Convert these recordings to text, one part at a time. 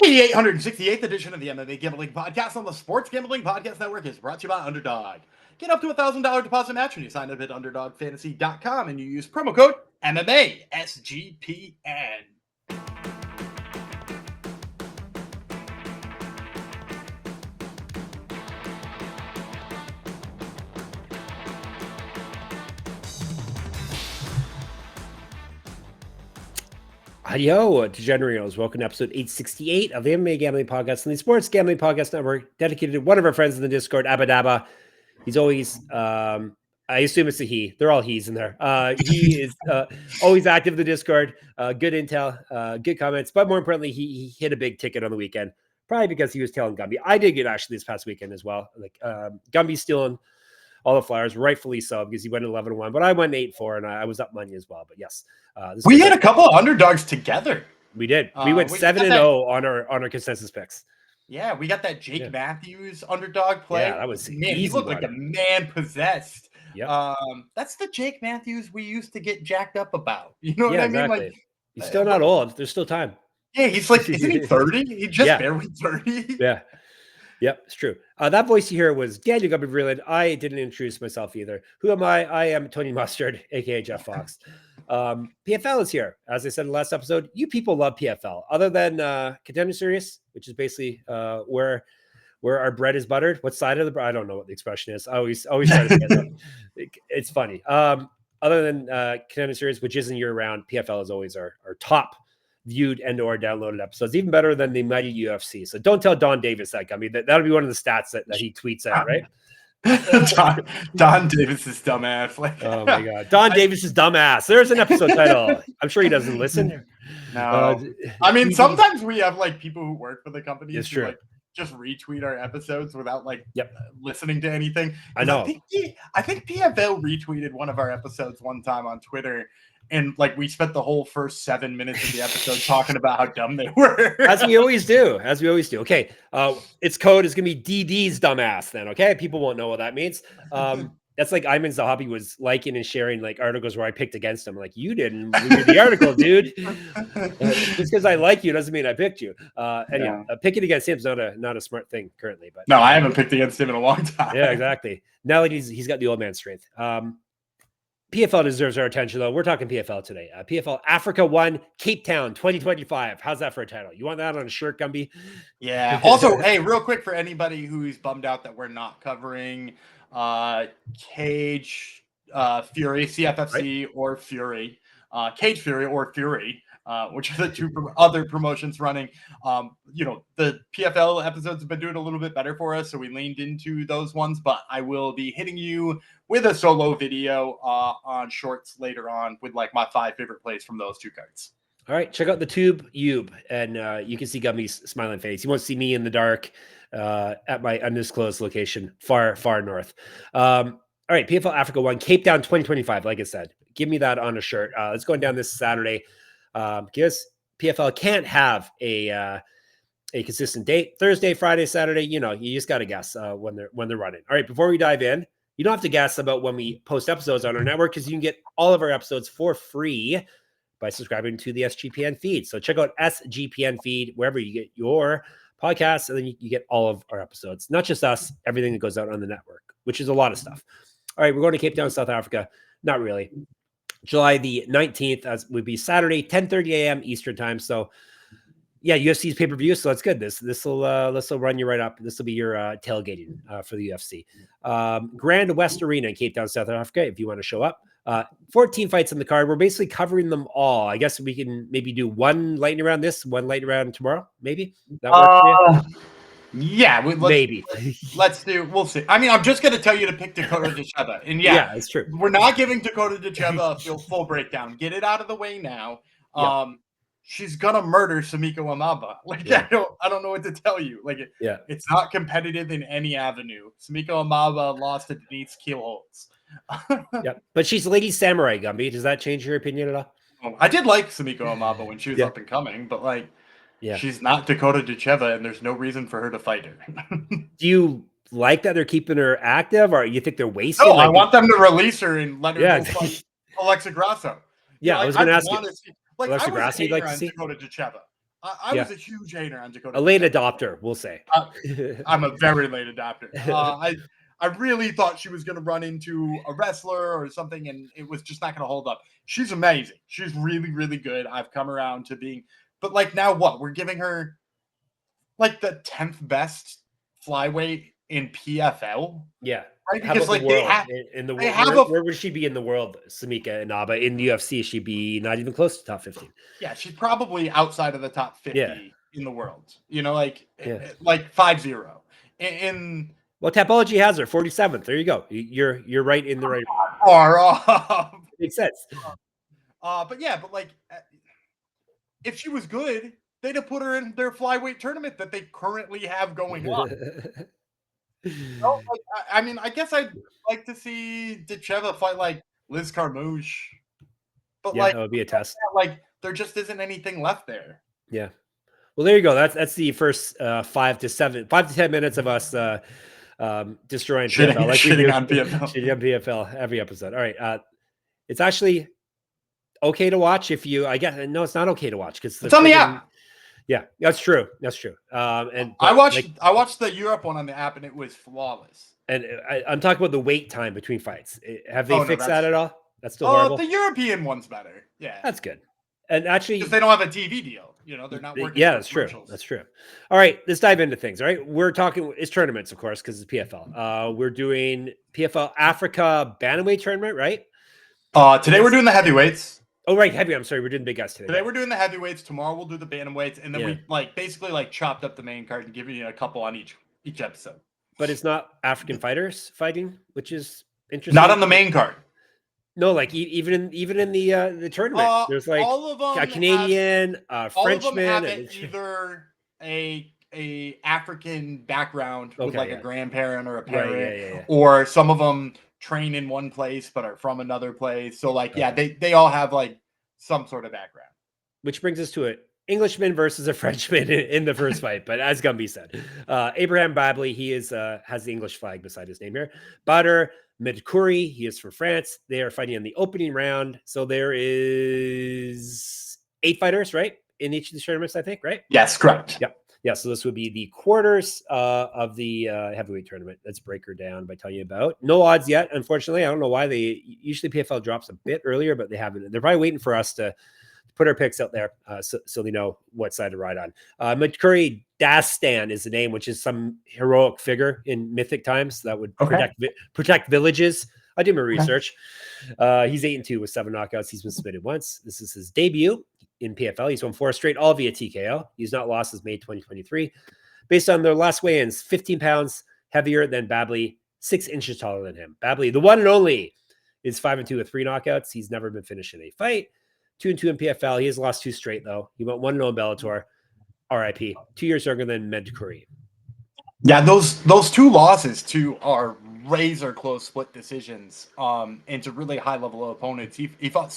The 868th edition of the MMA Gambling Podcast on the Sports Gambling Podcast Network is brought to you by Underdog. Get up to $1,000 deposit match when you sign up at UnderdogFantasy.com and you use promo code MMA SGPN. Yo, Degenerados. Welcome to episode 868 of the MMA Gambling Podcast on the Sports Gambling Podcast Network, dedicated to one of our friends in the Discord, Abadaba. He's always, I assume it's a he. They're all he's in there. He is always active in the Discord. Good intel, good comments. But more importantly, he hit a big ticket on the weekend, probably because he was telling Gumby. I did get actually this past weekend as well. Like Gumby's stealing all the flyers, rightfully so, because he went 11-1, but I went 8-4, and I was up money as well. But yes, we had a couple of underdogs together. We did. We went 7-0 on our consensus picks. Yeah, we got that Jake Matthews underdog play. Yeah, that was man. He looked like a man possessed. Yeah, that's the Jake Matthews we used to get jacked up about. You know what I mean? Exactly. Like, he's still not old. There's still time. Yeah, he's like, isn't he 30? He just barely 30. Yeah. Yep, it's true. That voice you hear was Daniel Gumby. I didn't introduce myself either. Who am I? I am Tony Mustard, aka Jeff Fox. PFL is here. As I said in the last episode, you people love PFL. Other than Contender Series, which is basically where our bread is buttered. What side of the bread? I don't know what the expression is. I always try to get that. It's funny. Other than Contender Series, which isn't year round, PFL is always our top viewed and or downloaded episodes, even better than the mighty UFC. So don't tell Don Davis that. I mean, that'll be one of the stats that he tweets out, right? Don Davis's dumbass. Like, oh my god, Don Davis's dumbass. There's an episode title. I'm sure he doesn't listen. No, I mean sometimes we have like people who work for the company. It's true. Like, just retweet our episodes without like listening to anything. I know. I think PFL retweeted one of our episodes one time on Twitter. And like we spent the whole first 7 minutes of the episode talking about how dumb they were. As we always do. Okay. Its code is going to be DD's dumbass then. Okay. People won't know what that means. That's like Ayman Zahabi was liking and sharing like articles where I picked against him. Like, you didn't read the article, dude. Just because I like you doesn't mean I picked you. Anyway, picking against him is not a smart thing currently. But no, I haven't picked against him in a long time. Yeah, exactly. Now that he's got the old man strength. PFL deserves our attention, though. We're talking PFL today. PFL Africa 1, Cape Town 2025. How's that for a title? You want that on a shirt, Gumby? Yeah. Also, hey, real quick for anybody who's bummed out that we're not covering Cage Fury, CFFC, right, or Fury, Cage Fury or Fury, which are the two other promotions running. The PFL episodes have been doing a little bit better for us, so we leaned into those ones, but I will be hitting you with a solo video on shorts later on with like my 5 favorite plays from those 2 cards. All right, check out the Tube, and you can see Gumby's smiling face. You won't see me in the dark at my undisclosed location, far north. All right, PFL Africa 1, Cape Town 2025, like I said. Give me that on a shirt. It's going down this Saturday. Because PFL can't have a consistent date. Thursday, Friday, Saturday, you just got to guess when they're running. All right, before we dive in, you don't have to guess about when we post episodes on our network, because you can get all of our episodes for free by subscribing to the SGPN feed. So check out SGPN feed wherever you get your podcasts, and then you get all of our episodes, not just us, everything that goes out on the network, which is a lot of stuff. All right, we're going to Cape Town, South Africa. Not really. July the 19th, as would be Saturday, 10:30 a.m. Eastern time. So yeah, UFC's pay-per-view, so that's good. This will run you right up. This will be your tailgating for the UFC. Grand West Arena in Cape Town, South Africa, if you want to show up. 14 fights on the card. We're basically covering them all. I guess we can maybe do one lightning round one lightning round tomorrow, maybe? That works for you? Yeah, maybe. We'll see. I mean, I'm just going to tell you to pick Dakota Decheva. And yeah, it's true. We're not giving Dakota Decheva a full breakdown. Get it out of the way now. She's going to murder Samiko Amaba. I don't know what to tell you. It's not competitive in any avenue. Samiko Amaba lost to Denise Keelholtz. Yeah, but she's Lady Samurai, Gumby. Does that change your opinion at all? I did like Samiko Amaba when she was up and coming, but she's not Dakota Decheva, and there's no reason for her to fight her. Do you like that they're keeping her active, or you think they're wasting? No, I want them to release her and let her go fight Alexa Grasso. Yeah, I was going to ask you. Alexa Grasso, you'd like to see? Dakota Decheva. I was a huge hater on Dakota. A late adopter, we'll say. I'm a very late adopter. I really thought she was going to run into a wrestler or something, and it was just not going to hold up. She's amazing. She's really, really good. I've come around to being, but like now what? We're giving her like the 10th best flyweight in PFL. Yeah. Right? Because like where would she be in the world, Samika Inaba? In UFC, she'd be not even close to top 15. Yeah, she's probably outside of the top 50 in the world. You know, like 5-0. Well, Tapology has her 47th. There you go. You're right in the right. Far off. Makes sense. But like, if she was good, they'd have put her in their flyweight tournament that they currently have going on. I mean, I guess I'd like to see Ticha fight like Liz Carmouche, but that would be a test. Like, there just isn't anything left there. Yeah. Well, there you go. That's the first 5 to 10 minutes of us destroying PFL, like shitting on PFL. Shitting on PFL every episode. All right. It's actually okay to watch if you. I guess no, it's not okay to watch because it's on the app. Yeah, that's true. That's true. And I watched the Europe one on the app, and it was flawless. And I'm talking about the wait time between fights. Have they fixed that at all? That's still horrible. The European one's better. Yeah, that's good. And actually, because they don't have a TV deal, you know, they're not working. Yeah, that's true. That's true. All right, let's dive into things. All right, we're talking. It's tournaments, of course, because it's PFL. We're doing PFL Africa bantamweight tournament, right? Today we're doing the heavyweights. Oh, right, heavy. I'm sorry, we're doing big guys today. Today we're doing the heavyweights. Tomorrow we'll do the bantamweights, and then we basically chopped up the main card and giving you a couple on each episode. But it's not African fighters fighting, which is interesting. Not on the main card. No, like even in the tournament, there's like all of them a Canadian, Frenchman, all of them have either a African background with a grandparent or a parent, or some of them train in one place but are from another place. So they all have like some sort of background. Which brings us to an Englishman versus a Frenchman in the first fight. But as Gumby said, Abraham Babley, he has the English flag beside his name here. Badr Medkouri, he is for France. They are fighting in the opening round. So there is 8 fighters, right? In each of the tournaments, I think, right? Yes, correct. Yep. Yeah, so this would be the quarters of the heavyweight tournament. Let's break her down by telling you about. No odds yet, unfortunately. I don't know why usually PFL drops a bit earlier, but they haven't. They're probably waiting for us to put our picks out there so they know what side to ride on. Medkouri Dastan is the name, which is some heroic figure in mythic times that would protect villages. I did my research. He's 8-2 with 7 knockouts. He's been submitted once. This is his debut in PFL. He's won 4 straight, all via TKO. He's not lost since May 2023. Based on their last weigh-ins, 15 pounds heavier than Babley, 6 inches taller than him. Babley, the one and only, is 5-2 with 3 knockouts. He's never been finished in a fight. 2-2 in PFL. He has lost 2 straight, though. He went 1-0 in Bellator. RIP. 2 years younger than Medkouri. Yeah, those 2 losses to are razor close split decisions and to really high level opponents. He fought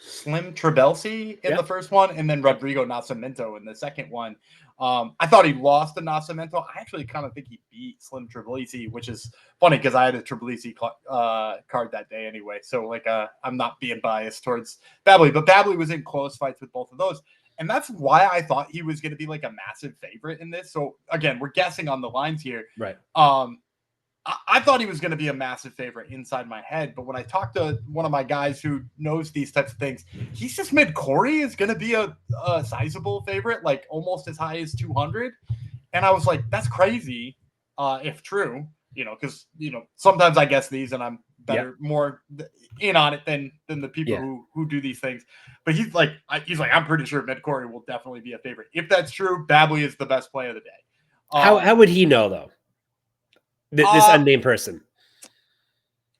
Slim Trabelsi in the first one, and then Rodrigo Nascimento in the second one. I thought he lost to Nascimento. I actually kind of think he beat Slim Trabelsi, which is funny because I had a Trabelsi card that day anyway. So I'm not being biased towards Babley, but Babley was in close fights with both of those. And that's why I thought he was going to be like a massive favorite in this. So again, we're guessing on the lines here. Right. I thought he was going to be a massive favorite inside my head, but when I talked to one of my guys who knows these types of things, he says Medkouri is going to be a sizable favorite, like almost as high as 200. And I was like, that's crazy, if true, because sometimes I guess these and I'm more in on it than the people who do these things. But he's like, I'm pretty sure Medkouri will definitely be a favorite. If that's true, Babley is the best play of the day. How would he know though? This unnamed person.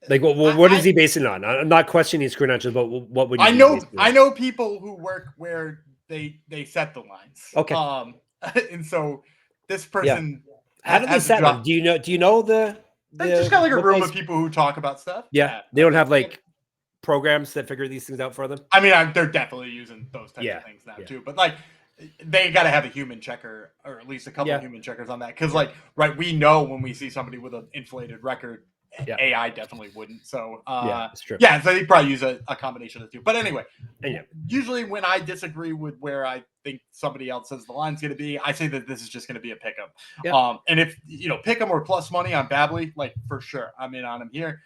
Like, what is he basing it on? I'm not questioning his credentials, but what would you I know people who work where they set the lines. Okay. And so this person how do they set them? Do you know the just got like a room of people who talk about stuff? Yeah. They don't have like programs that figure these things out for them? I mean, they're definitely using those types of things now too. But like they got to have a human checker, or at least a couple of human checkers on that. Because, we know when we see somebody with an inflated record Yeah. AI definitely wouldn't. So Yeah, it's true. yeah, so they probably use a combination of the two. But anyway, Yeah. usually when I disagree with where I think somebody else says the line's going to be, I say that this is just going to be a pick 'em. Yeah. And if pick 'em or plus money on Babley, like for sure, I'm in on him here.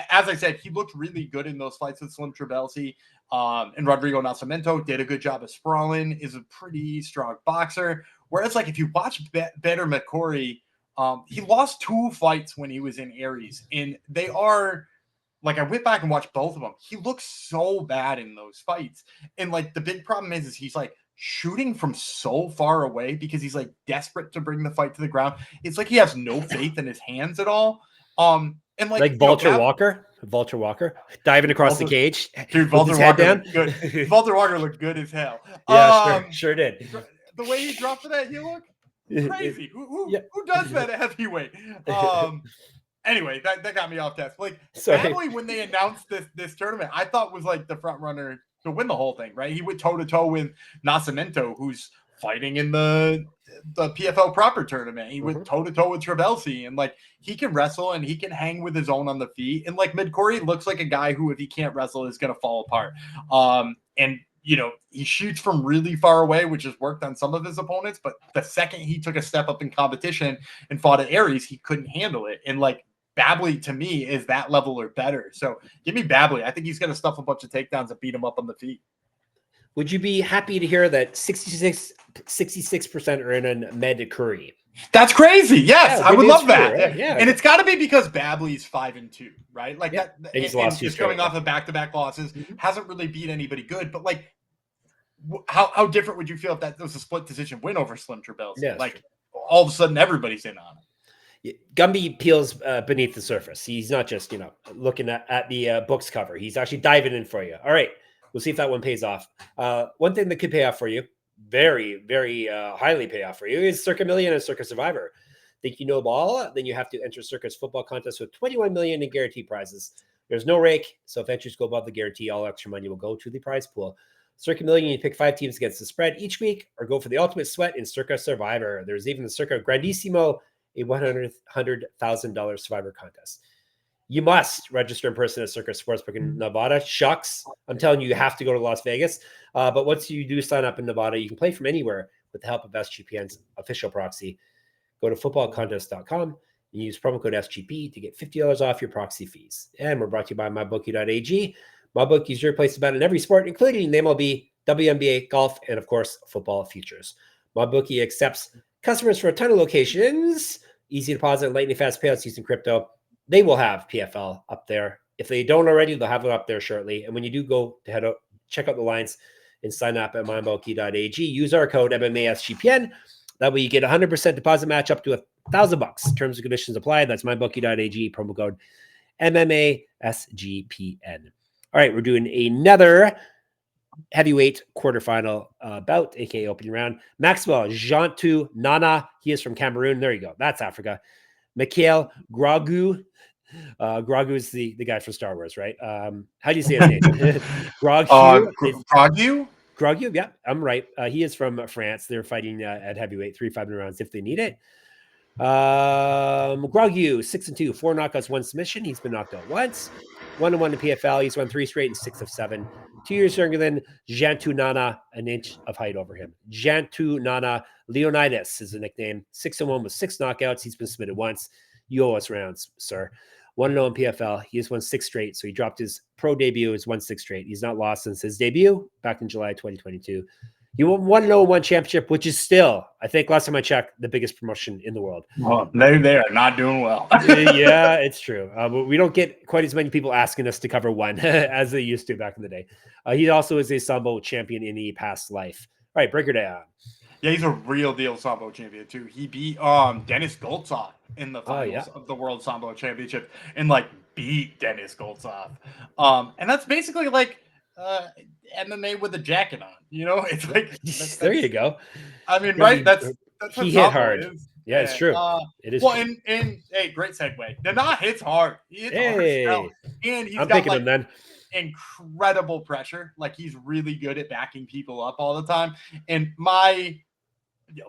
As I said, he looked really good in those fights with Slim Trabelsi. And Rodrigo Nascimento did a good job of sprawling, is a pretty strong boxer. Whereas, like, if you watch Badr Medkouri, he lost 2 fights when he was in Aries. And they are, like, I went back and watched both of them. He looks so bad in those fights. And, like, the big problem is he's, like, shooting from so far away because he's, like, desperate to bring the fight to the ground. It's like he has no faith in his hands at all. And like Vulture Walker diving across the cage, dude. Vulture Walker looked good. Vulture Walker looked good as hell. Yeah, sure did. The way he dropped for that heel look, crazy. Who does that at heavyweight? Anyway, that got me off task. Like, Babley, when they announced this tournament, I thought was like the front runner to win the whole thing. Right? He went toe to toe with Nascimento, who's fighting in the PFL proper tournament. He went toe to toe with Trabelsi, and like he can wrestle and he can hang with his own on the feet. And like Medkouri looks like a guy who, if he can't wrestle, is going to fall apart. And he shoots from really far away, which has worked on some of his opponents. But the second he took a step up in competition and fought at Aries, he couldn't handle it. And like Babley, to me, is that level or better. So give me Babley. I think he's going to stuff a bunch of takedowns and beat him up on the feet. Would you be happy to hear that 66% are in a Medkouri? That's crazy. Yes, yeah, I would love that. Right? Yeah, and it's got to be because Babley's 5-2, right? Like that. And he's lost just coming off of back-to-back losses, hasn't really beat anybody good. But like, how different would you feel if that was a split decision win over Slim Trabelsi? Yeah, like all of a sudden everybody's in on it. Gumby peels beneath the surface. He's not just looking at the books cover. He's actually diving in for you. All right. We'll see if that one pays off. One thing that could pay off for you, very, very highly pay off for you, is Circa Million and Circa Survivor. Think you know ball? Then you have to enter Circa's football contest with $21 million in guaranteed prizes. There's no rake, so if entries go above the guarantee, all extra money will go to the prize pool. Circa Million, you pick 5 teams against the spread each week, or go for the ultimate sweat in Circa Survivor. There's even the Circa Grandissimo, a $100,000 Survivor contest. You must register in person at Circa Sportsbook in Nevada. Shucks. I'm telling you, you have to go to Las Vegas. But once you do sign up in Nevada, you can play from anywhere with the help of SGPN's official proxy. Go to footballcontest.com and use promo code SGP to get $50 off your proxy fees. And we're brought to you by MyBookie.ag. MyBookie is your place to bet in every sport, including the MLB, WNBA, golf, and, of course, football futures. MyBookie accepts customers for a ton of locations. Easy deposit and lightning fast payouts using crypto. They will have PFL up there. If they don't already, they'll have it up there shortly. And when you do go to head out, check out the lines and sign up at mybookie.ag. Use our code MMASGPN. That way you get 100% deposit match up to $1,000. Terms and conditions apply. That's mybookie.ag, promo code MMASGPN. All right, we're doing another heavyweight quarterfinal bout, aka opening round. Maxwell, Djantou, Nana. He is from Cameroon. There you go. That's Africa. Mickaël, Groguhe. Groguhe is the guy from Star Wars, right? How do you say his name? Groguhe? Groguhe, yeah, I'm right. He is from France. They're fighting at heavyweight, 3-5 rounds if they need it. Groguhe, 6-2, 4 knockouts, 1 submission. He's been knocked out once. 1-1 in PFL. He's won 3 straight and 6 of 7. 2 years younger than Djantou Nana, an inch of height over him. Djantou Nana Leonidas is the nickname. 6-1 with 6 knockouts. He's been submitted once. You owe us rounds, sir. 1-0 in PFL. He has won 6 straight. So he dropped his pro debut. He's won 6 straight. He's not lost since his debut back in July 2022. He won 1-0-1 championship, which is still, I think last time I checked, the biggest promotion in the world. Well, they are not doing well. Yeah, it's true. But we don't get quite as many people asking us to cover one as they used to back in the day. He also is a Sambo champion in the past life. All right, break her down. Yeah, he's a real deal Sambo champion too. He beat Denis Goltsov in the finals of the World Sambo Championship and like beat Denis Goltsov. And that's basically like MMA with a jacket on. You know, it's like there you go. I mean, right? That's he hit hard. Is. Yeah, it's true. It is. Well, and hey, great segue. Nana hits hard. He hits hard as hell. And he's got like him then. Incredible pressure. Like he's really good at backing people up all the time. And my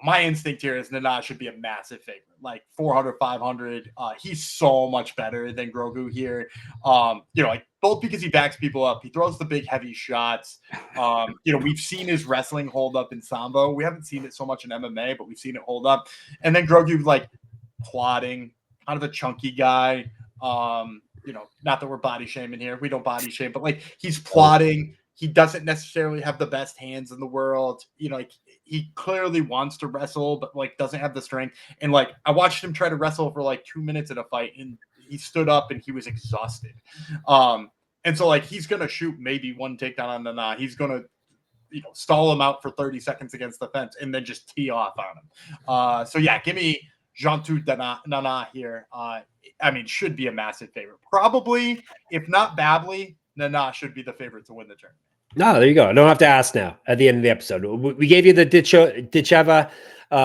my instinct here is Nana should be a massive favorite, like 400, 500. He's so much better than Groguhe here. Like both because he backs people up, he throws the big heavy shots. We've seen his wrestling hold up in Sambo. We haven't seen it so much in MMA, but we've seen it hold up. And then Groguhe like plotting, kind of a chunky guy. Not that we're body shaming here. We don't body shame, but like he's plotting. He doesn't necessarily have the best hands in the world. Like he clearly wants to wrestle, but like doesn't have the strength. And like I watched him try to wrestle for like 2 minutes in a fight, and he stood up and he was exhausted. And so like he's gonna shoot maybe one takedown on Nana. He's gonna stall him out for 30 seconds against the fence and then just tee off on him. So yeah, give me Djantou Nana here. Should be a massive favorite. Probably, if not badly, Nana should be the favorite to win the tournament. No, there you go. I don't have to ask now at the end of the episode. We gave you the Ticha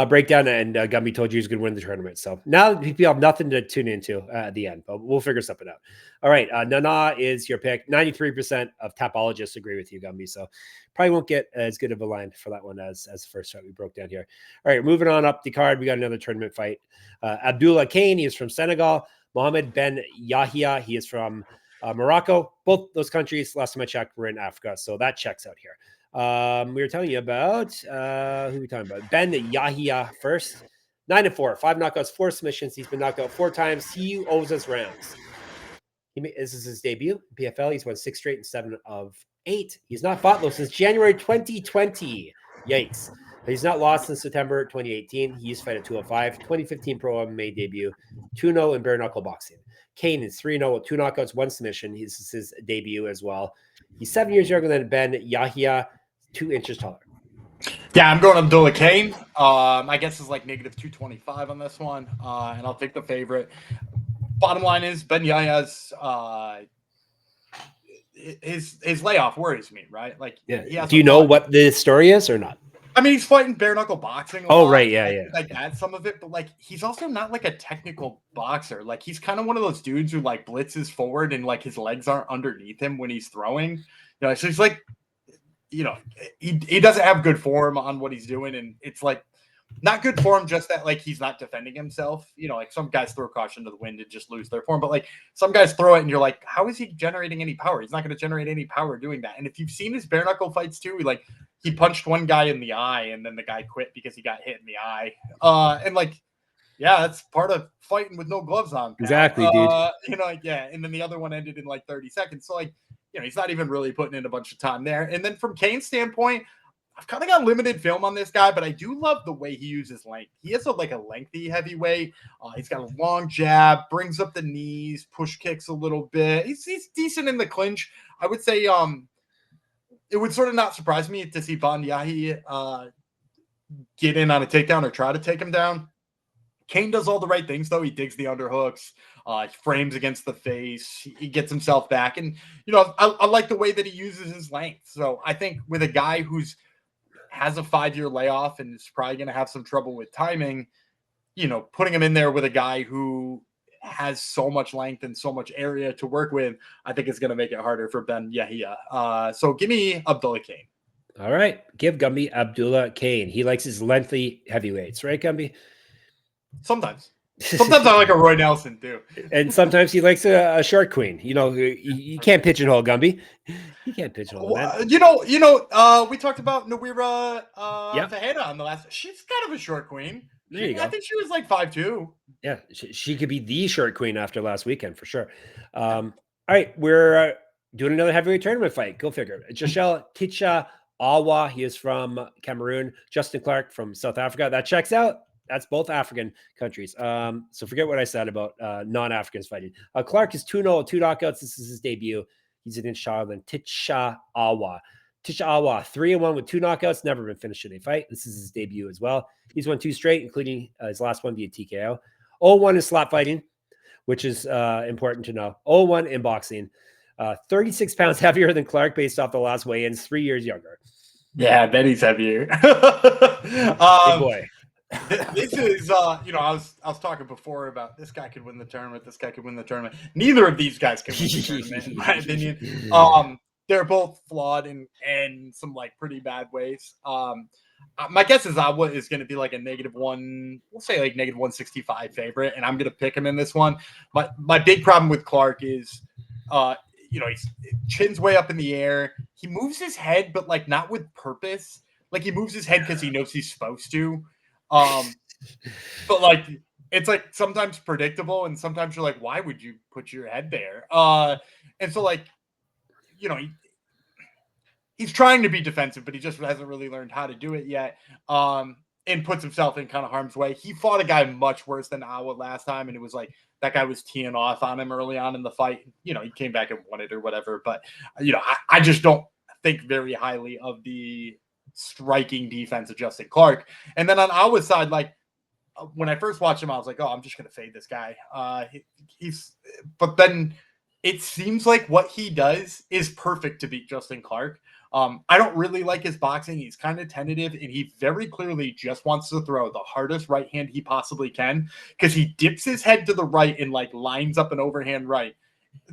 breakdown, and Gumby told you he's going to win the tournament. So now people have nothing to tune into at the end, but we'll figure something out. All right. Nana is your pick. 93% of Tapologists agree with you, Gumby. So probably won't get as good of a line for that one as the first fight we broke down here. All right. Moving on up the card. We got another tournament fight. Abdoullah Kane, he is from Senegal. Mohammad Ben Yahia, he is from Morocco. Both those countries, last time I checked, were in Africa. So that checks out here. We were telling you about who are we talking about? Ben Yahia first. 9-4, 5 knockouts, 4 submissions. He's been knocked out 4 times. He owes us rounds. This is his debut. PFL. He's won 6 straight and 7 of 8. He's not fought though since January 2020. Yikes. He's not lost since September 2018. He used to fight at 205. 2015 Pro MMA debut. 2-0 in bare knuckle boxing. Kane is 3-0 with 2 knockouts, 1 submission. This is his debut as well. He's 7 years younger than Ben Yahia, 2 inches taller. Yeah, I'm going Abdoullah Kane. My guess is like negative 225 on this one, and I'll take the favorite. Bottom line is Ben Yahia's his layoff worries me, right? Like, yeah. Do you know what the story is or not? He's fighting bare knuckle boxing. Right, yeah. Like that's some of it, but like he's also not like a technical boxer. Like he's kind of one of those dudes who like blitzes forward and like his legs aren't underneath him when he's throwing. So he's like, he doesn't have good form on what he's doing, and it's like not good form just that like he's not defending himself. Like some guys throw caution to the wind and just lose their form, but like some guys throw it and you're like, how is he generating any power? He's not going to generate any power doing that. And if you've seen his bare knuckle fights too, he punched one guy in the eye and then the guy quit because he got hit in the eye. And like, yeah, that's part of fighting with no gloves on. Exactly, dude. And then the other one ended in like 30 seconds. So like, he's not even really putting in a bunch of time there. And then from Kane's standpoint, I've kind of got limited film on this guy, but I do love the way he uses length. He has a lengthy heavyweight. He's got a long jab, brings up the knees, push kicks a little bit. He's decent in the clinch. I would say it would sort of not surprise me to see Ben Yahia get in on a takedown or try to take him down. Kane does all the right things, though. He digs the underhooks, he frames against the face, he gets himself back. And, I like the way that he uses his length. So I think with a guy has a 5-year layoff and is probably going to have some trouble with timing, putting him in there with a guy who has so much length and so much area to work with, I think it's going to make it harder for Ben Yahia. So give me Abdoullah Kane. All right. Give Gumby Abdoullah Kane. He likes his lengthy heavyweights, right, Gumby? Sometimes I like a Roy Nelson too. And sometimes he likes a short queen. You can't pigeonhole Gumby. You can't pigeonhole that. We talked about Nawira Fajeda on the last. She's kind of a short queen. I think she was like 5'2". Yeah, she could be the short queen after last weekend for sure. All right, we're doing another heavyweight tournament fight. Go figure. Jashell Ticha Awa. He is from Cameroon. Justin Clarke from South Africa. That checks out. That's both African countries. So forget what I said about non-Africans fighting. Clarke is 2-0, 2 knockouts. This is his debut. He's an inch taller than Ticha Awa. Ticha Awa, 3-1 with 2 knockouts. Never been finished in a fight. This is his debut as well. He's won 2 straight, including his last one via TKO. 0-1 in slap fighting, which is important to know. 0-1 in boxing. 36 pounds heavier than Clarke based off the last weigh-ins, 3 years younger. Yeah, I bet he's heavier. Big boy. This is, I was talking before about this guy could win the tournament. This guy could win the tournament. Neither of these guys can win the tournament, in my opinion. They're both flawed in some like pretty bad ways. My guess is Awa is going to be like a -1, we'll say like -165 favorite, and I'm going to pick him in this one. My big problem with Clarke is, he's chin's way up in the air. He moves his head, but like not with purpose. Like he moves his head because he knows he's supposed to. But like it's like sometimes predictable, and sometimes you're like, why would you put your head there? And so like, he's trying to be defensive, but he just hasn't really learned how to do it yet. And puts himself in kind of harm's way. He fought a guy much worse than Awa last time, and it was like that guy was teeing off on him early on in the fight. He came back and won it or whatever. But I just don't think very highly of the striking defense of Justin Clarke. And then on Awa's side, like when I first watched him, I was like, oh, I'm just gonna fade this guy. But then it seems like what he does is perfect to beat Justin Clarke. I don't really like his boxing. He's kind of tentative, and he very clearly just wants to throw the hardest right hand he possibly can, because he dips his head to the right and like lines up an overhand right.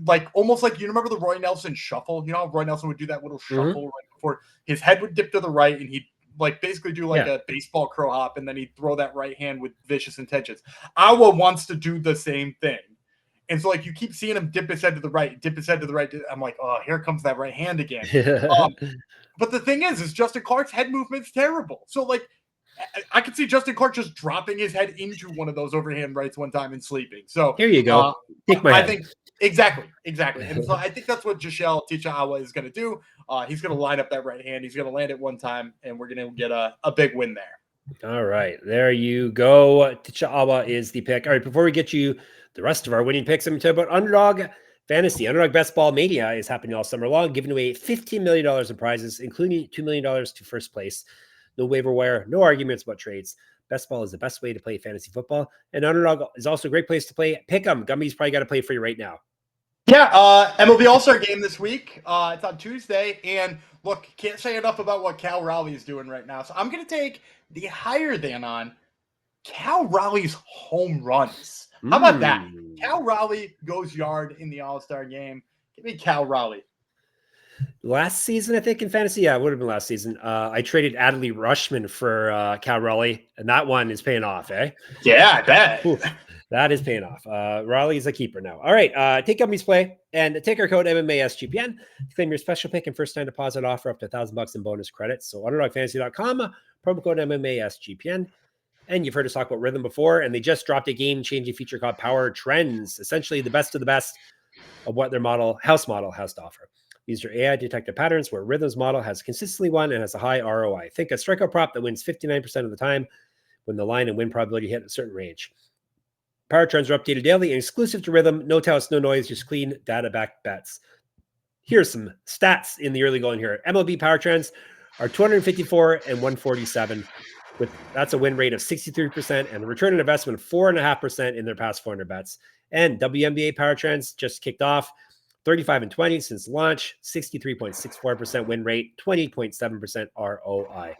Like almost like, you remember the Roy Nelson shuffle? How Roy Nelson would do that little shuffle right before his head would dip to the right, and he'd like basically do like a baseball crow hop, and then he'd throw that right hand with vicious intentions. Awa wants to do the same thing. And so, like, you keep seeing him dip his head to the right, dip his head to the right. I'm like, oh, here comes that right hand again. But the thing is Justin Clarke's head movement's terrible. So, like, I could see Justin Clarke just dropping his head into one of those overhand rights one time and sleeping. So here you go. I think exactly. And so I think that's what Jashell Ticha Awa is going to do. He's going to line up that right hand. He's going to land it one time, and we're going to get a big win there. All right, there you go. Ticha Awa is the pick. All right, before we get you the rest of our winning picks, I'm going to tell you about Underdog Fantasy. Underdog Best Ball Mania is happening all summer long, giving away $15 million in prizes, including $2 million to first place. No waiver wire, no arguments about trades. Best Ball is the best way to play fantasy football. And Underdog is also a great place to play Pick'em. Gumby's probably got to play for you right now. Yeah, MLB All-Star Game this week. It's on Tuesday. And look, can't say enough about what Cal Raleigh is doing right now. So I'm going to take the higher than on Cal Raleigh's home runs. How about that? Cal Raleigh goes yard in the All-Star Game. Give me Cal Raleigh. Last season, I think, in fantasy, yeah, it would have been last season. I traded Adley Rushman for Cal Raleigh, and that one is paying off, eh? Yeah, I bet. Ooh, that is paying off. Raleigh is a keeper now. All right, take Gumby's play and take our code MMASGPN to claim your special pick and first-time deposit offer up to $1,000 in bonus credits. So UnderdogFantasy.com, promo code MMASGPN. And you've heard us talk about Rhythm before, and they just dropped a game-changing feature called Power Trends, essentially the best of the best of what their house model has to offer. These are AI-detected patterns where Rhythm's model has consistently won and has a high ROI. Think a strikeout prop that wins 59% of the time when the line and win probability hit a certain range. Power Trends are updated daily and exclusive to Rhythm. No touts, no noise, just clean data-backed bets. Here's some stats in the early going here. MLB Power Trends are 254 and 147. That's a win rate of 63% and a return on investment of 4.5% in their past 400 bets. And WNBA Power Trends just kicked off 35 and 20 since launch, 63.64% win rate, 20.7% ROI.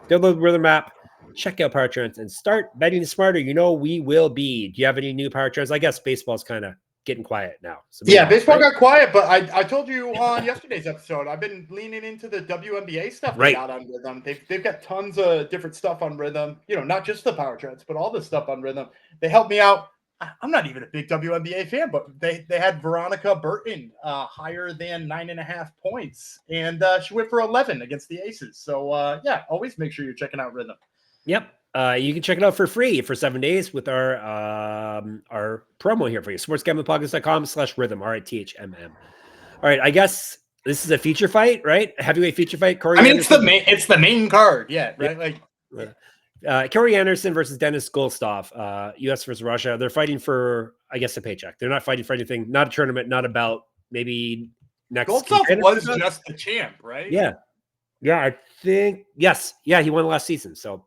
Download the Rhythm app, check out Power Trends, and start betting smarter. We will be. Do you have any new Power Trends? I guess baseball's kind of getting quiet now. So yeah, baseball got quiet, but I told you on yesterday's episode, I've been leaning into the WNBA stuff they got on Rhythm. They've got tons of different stuff on Rhythm, not just the Power Trends, but all the stuff on Rhythm. They helped me out. I'm not even a big WNBA fan, but they had Veronica Burton higher than 9.5 points, and she went for 11 against the Aces. So, yeah, always make sure you're checking out Rhythm. Yep. You can check it out for free for 7 days with our promo here for you. sportsgamblingpodcast.com/rhythm, RITHMM. All right. I guess this is a feature fight, right? A heavyweight feature fight. Corey Anderson. It's the main card. Yeah. Right. Corey Anderson versus Denis Goltsov, US versus Russia. They're fighting for, I guess, a paycheck. They're not fighting for anything, not a tournament, not about maybe next. Goltsov was just the champ, right? Yeah. Yeah. I think, yes. Yeah. He won last season. So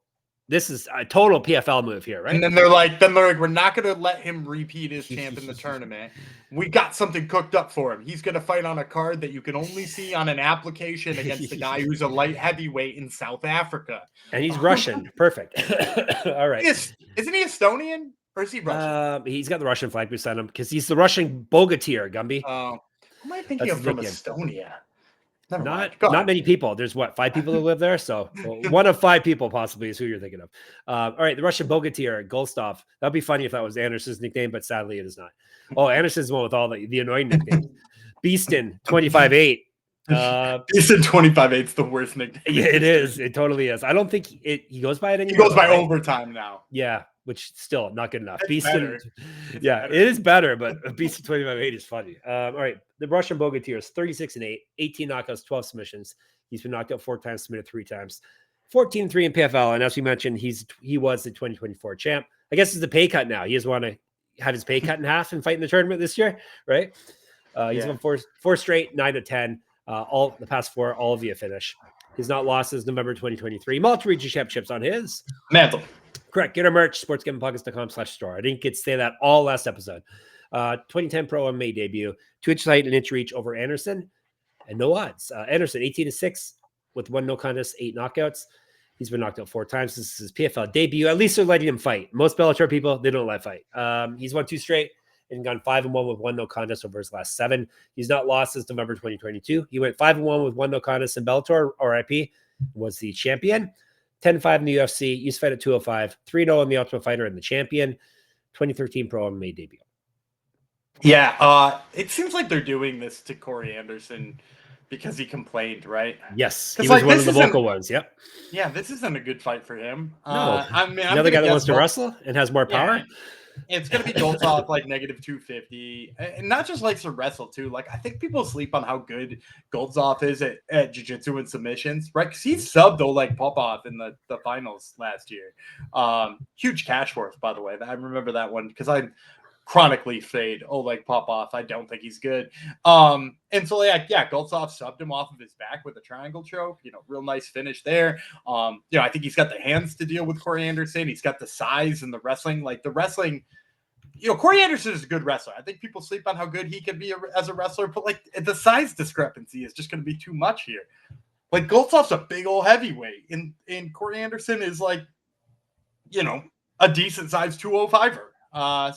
this is a total PFL move here, right? And then they're like, we're not going to let him repeat his champ in the tournament. We got something cooked up for him. He's going to fight on a card that you can only see on an application against the guy who's a light heavyweight in South Africa. And he's Russian. Perfect. All right. Isn't he Estonian or is he Russian? He's got the Russian flag beside him because he's the Russian Bogatyr, Gumby. Am I thinking of from Estonia? Never mind. Not many people. There's what, 5 people who live there? So one of 5 people possibly is who you're thinking of. All right, the Russian Bogatyr, Goltsov. That'd be funny if that was Anderson's nickname, but sadly it is not. Oh, Anderson's the one with all the annoying nicknames. Beaston, 25-8. Beaston 25-8 is the worst nickname. Yeah, it is. It totally is. I don't think he goes by it anymore. He goes by overtime now. Yeah, which still not good enough. That's Beaston, better. It is better, but Beaston 25-8 is funny. All right, the Russian Bogatyr is 36-8, 18 knockouts, 12 submissions. He's been knocked out 4 times, submitted 3 times, 14-3 in PFL, and as we mentioned, he was the 2024 champ. I guess it's a pay cut now. He just want to have his pay cut in half and fight in the tournament this year, right? He's won 4 straight, 9-10. All the past 4, all via finish. He's not lost since November 2023. Multi-region championships on his mantle. Correct. Get our merch, sportsgamblingpockets.com/store. I didn't get to say that all last episode. 2010 Pro MMA debut, 2 inch height and inch reach over Anderson, and no odds. Anderson 18-6 with 1 no contest, 8 knockouts. He's been knocked out 4 times. This is his PFL debut. At least they're letting him fight. Most Bellator people, they don't let fight. He's won 2 straight and gone 5-1 with 1 no contest over his last 7. He's not lost since November 2022. He went 5-1 with 1 no contest in Bellator. RIP, was the champion. 10-5 in the UFC. Used to fight at 205. 3-0 in the Ultimate Fighter and the champion. 2013 Pro MMA debut. Yeah, it seems like they're doing this to Corey Anderson because he complained, right? Yes, he was one of the vocal ones. Yep. Yeah, this isn't a good fight for him. No, I mean, another guy that wants to wrestle and has more power. It's going to be Goltsov like -250, and not just likes to wrestle too. Like, I think people sleep on how good Goltsov is at jiu-jitsu and submissions, right? Because he subbed Oleg Popov in the finals last year. Huge cash for us, by the way. I remember that one because I chronically fade Oleg Popov. I don't think he's good. And so Goltsov subbed him off of his back with a triangle choke. Real nice finish there. I think he's got the hands to deal with Corey Anderson. He's got the size and the wrestling. Like the wrestling, Corey Anderson is a good wrestler. I think people sleep on how good he can be as a wrestler, but like the size discrepancy is just going to be too much here. Like Goltsov's a big old heavyweight, and Corey Anderson is like, a decent size 205er. I'm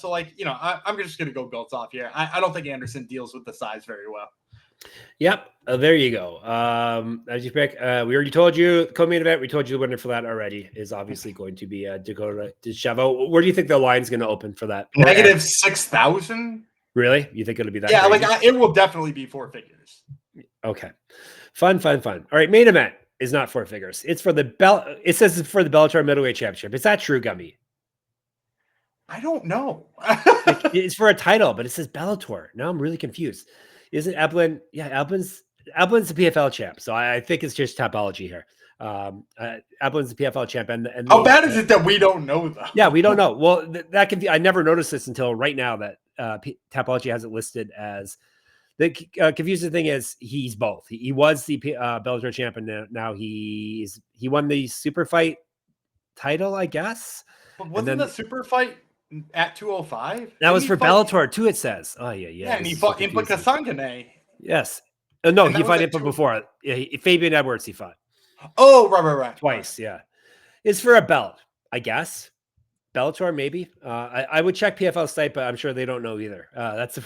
just going to go Goltsov here. I don't think Anderson deals with the size very well. Yep. There you go. As you pick, we already told you co-main event. We told you the winner for that already is obviously going to be Dakota Deschavo. Where do you think the line's going to open for that? -6,000. Really? You think it'll be that? Yeah, crazy? It will definitely be 4 figures. Okay. Fun. All right. Main event is not 4 figures. It's for the It says it's for the Bellator Middleweight Championship. Is that true, Gumby? I don't know. It's for a title, but it says Bellator. Now I'm really confused. Isn't Eblen? Yeah, Eblen's the PFL champ. So I think it's just topology here. Eblen's the PFL champ. And how bad is it that we don't know though? Yeah, we don't know. Well, that can be. I never noticed this until right now that topology has it listed as the confusing thing is he's both. He was the Bellator champ, and now he won the super fight title, I guess. But wasn't the super fight at 205? That was for Bellator too, it says. Oh, yeah. Yeah, and he fought Impa Kasangane. Yes. No, he fought Impa before. Yeah, Fabian Edwards he fought. Oh, right. Twice, yeah. It's for a belt, I guess. Bellator, maybe. I would check PFL site, but I'm sure they don't know either. Let's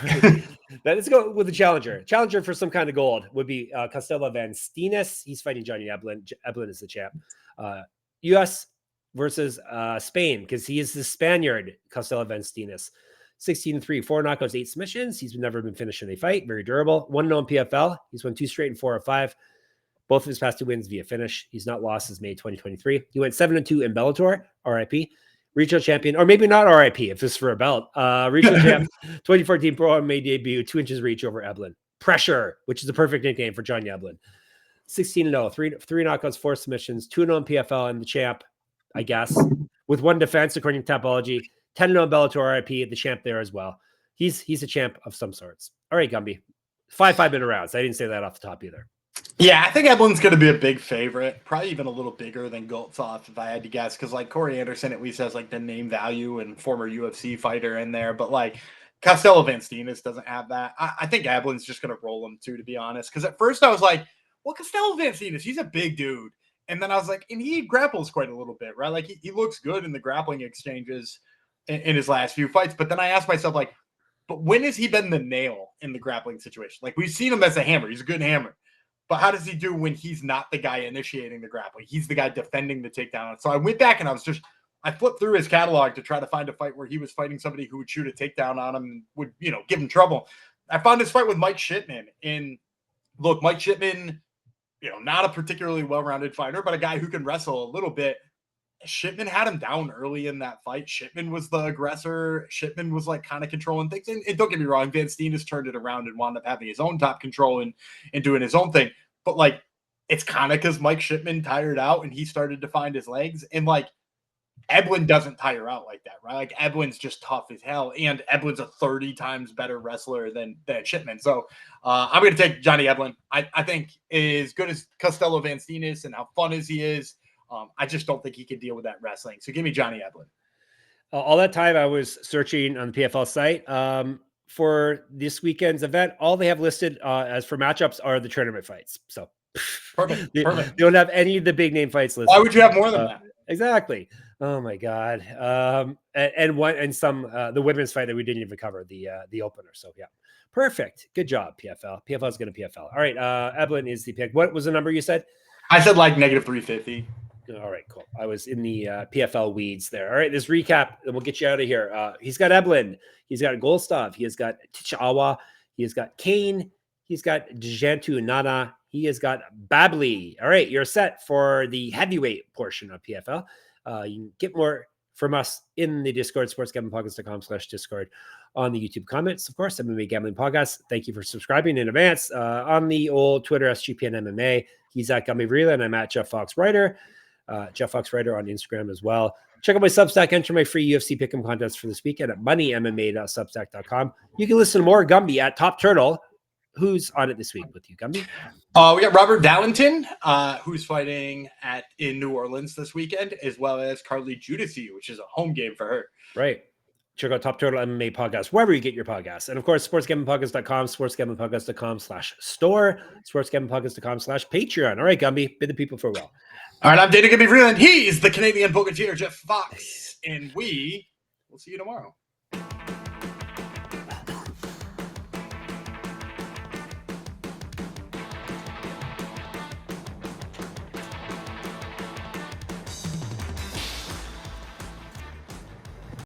go with the challenger. Challenger for some kind of gold would be Costello van Steenis. He's fighting Johnny Eblen. Eblen is the champ. U.S. versus Spain, because he is the Spaniard, Costello van Steenis. 16-3, 4 knockouts, 8 submissions. He's never been finished in a fight. Very durable. 1-0 in PFL. He's won 2 straight and 4 of 5. Both of his past 2 wins via finish. He's not lost since May 2023. He went 7-2 in Bellator, RIP. Regional champion, or maybe not RIP if it's for a belt. Regional champ, 2014 Pro MMA debut, 2 inches reach over Eblen. Pressure, which is the perfect nickname for Johnny Eblen. 16-0, 3 knockouts, 4 submissions, 2-0 in PFL, and the champ, I guess, with 1 defense according to Topology. 10-0 Bellator RIP, the champ there as well. He's a champ of some sorts. All right, Gumby. 5-minute rounds. I didn't say that off the top either. Yeah, I think Eblen's going to be a big favorite, probably even a little bigger than Goltsov if I had to guess, because like Corey Anderson at least has like the name value and former UFC fighter in there, but like Costello van Steenis doesn't have that. I think Eblen's just going to roll him too, to be honest, because at first I was like, well, Costello van Steenis, he's a big dude. And then I was like, and he grapples quite a little bit, right? Like he looks good in the grappling exchanges in his last few fights. But then I asked myself, like, but when has he been the nail in the grappling situation? Like we've seen him as a hammer. He's a good hammer. But how does he do when he's not the guy initiating the grappling? He's the guy defending the takedown. So I went back and I flipped through his catalog to try to find a fight where he was fighting somebody who would shoot a takedown on him and would, give him trouble. I found his fight with Mike Shipman. And look, Mike Shipman, not a particularly well-rounded fighter, but a guy who can wrestle a little bit. Shipman had him down early in that fight. Shipman was the aggressor. Shipman was like kind of controlling things. And don't get me wrong, Van Steenis turned it around and wound up having his own top control and doing his own thing. But like, it's kind of because Mike Shipman tired out and he started to find his legs. And like, Eblen doesn't tire out like that, right? Like Eblen's just tough as hell, and Eblen's a 30 times better wrestler than Shipman. So I'm going to take Johnny Eblen. I think as good as Costello Van Steenis and how fun as he is, I just don't think he can deal with that wrestling. So give me Johnny Eblen. All that time I was searching on the PFL site for this weekend's event. All they have listed as for matchups are the tournament fights. So perfect. They don't have any of the big name fights listed. Why would you have more than that? Exactly. Oh my God. And some the women's fight that we didn't even cover, the opener. So yeah. Perfect. Good job, PFL. PFL is going to PFL. All right. Eblen is the pick. What was the number you said? I said like -350. All right, cool. I was in the PFL weeds there. All right, this recap, and we'll get you out of here. He's got Eblen. He's got Goltsov. He has got Ticha. He has got Kane. He's got Djantou Nana. He has got Badr. All right, you're set for the heavyweight portion of PFL. You can get more from us in the Discord, sportsgamblingpodcast.com/Discord, on the YouTube comments. Of course, MMA Gambling Podcast. Thank you for subscribing in advance. On the old Twitter, SGPN MMA. He's at Gummy Vrila, and I'm at Jeff Fox Writer. Jeff Fox Writer on Instagram as well. Check out my Substack. Enter my free UFC Pick'em contest for this weekend at moneymma.substack.com. You can listen to more Gumby at Top Turtle. Who's on it this week with you, Gumby? We got Robert Dallington, who's fighting in New Orleans this weekend, as well as Carly Judici, which is a home game for her. Right. Check out Top Turtle MMA Podcast, wherever you get your podcasts. And of course, sportsgamblingpodcast.com, sportsgamblingpodcast.com/store, sportsgamblingpodcast.com/Patreon. All right, Gumby, bid the people farewell. All right, I'm Dana Gumby Freeland. He's the Canadian Booker Jeff Fox, and we will see you tomorrow.